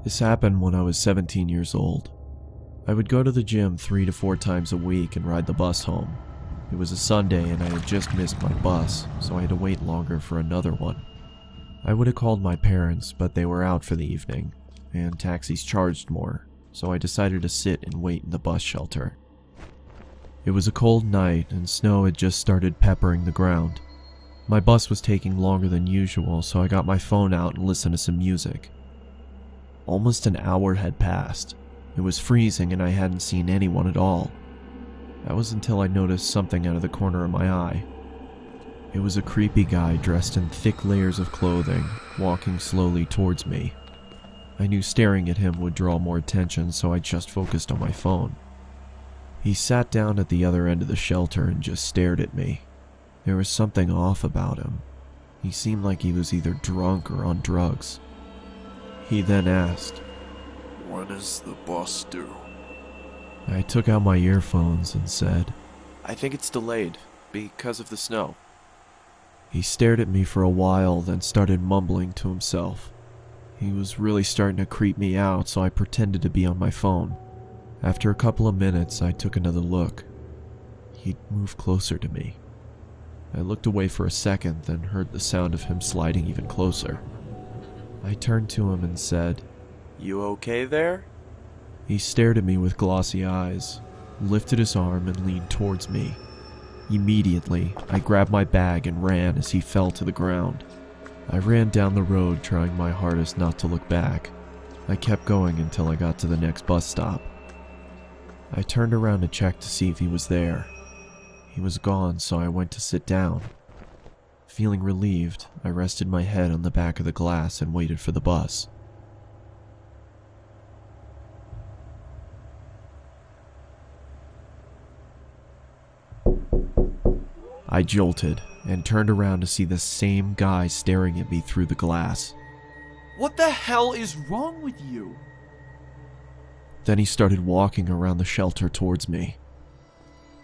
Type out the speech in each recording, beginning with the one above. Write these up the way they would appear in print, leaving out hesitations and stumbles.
This happened when I was 17 years old. I would go to the gym 3 to 4 times a week and ride the bus home. It was a Sunday and I had just missed my bus, so I had to wait longer for another one. I would have called my parents, but they were out for the evening, and taxis charged more, so I decided to sit and wait in the bus shelter. It was a cold night and snow had just started peppering the ground. My bus was taking longer than usual, so I got my phone out and listened to some music. Almost an hour had passed. It was freezing and I hadn't seen anyone at all. That was until I noticed something out of the corner of my eye. It was a creepy guy dressed in thick layers of clothing, walking slowly towards me. I knew staring at him would draw more attention, so I just focused on my phone. He sat down at the other end of the shelter and just stared at me. There was something off about him. He seemed like he was either drunk or on drugs. He then asked, "When is the bus due?" I took out my earphones and said, "I think it's delayed because of the snow." He stared at me for a while, then started mumbling to himself. He was really starting to creep me out, so I pretended to be on my phone. After a couple of minutes, I took another look. He'd moved closer to me. I looked away for a second, then heard the sound of him sliding even closer. I turned to him and said, "You okay there?" He stared at me with glossy eyes, lifted his arm and leaned towards me. Immediately, I grabbed my bag and ran as he fell to the ground. I ran down the road, trying my hardest not to look back. I kept going until I got to the next bus stop. I turned around to check to see if he was there. He was gone, so I went to sit down. Feeling relieved, I rested my head on the back of the glass and waited for the bus. I jolted and turned around to see the same guy staring at me through the glass. "What the hell is wrong with you?" Then he started walking around the shelter towards me.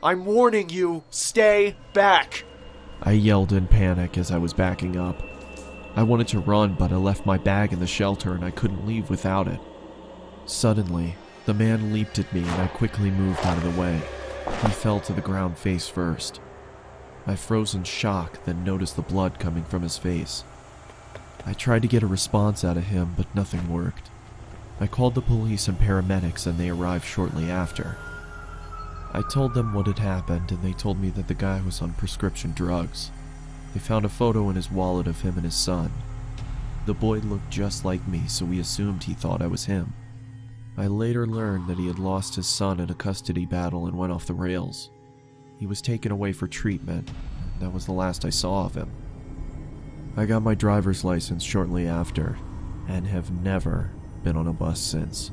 "I'm warning you, stay back!" I yelled in panic as I was backing up. I wanted to run, but I left my bag in the shelter and I couldn't leave without it. Suddenly, the man leaped at me and I quickly moved out of the way. He fell to the ground face first. I froze in shock, then noticed the blood coming from his face. I tried to get a response out of him, but nothing worked. I called the police and paramedics and they arrived shortly after. I told them what had happened and they told me that the guy was on prescription drugs. They found a photo in his wallet of him and his son. The boy looked just like me, so we assumed he thought I was him. I later learned that he had lost his son in a custody battle and went off the rails. He was taken away for treatment, and that was the last I saw of him. I got my driver's license shortly after, and have never been on a bus since.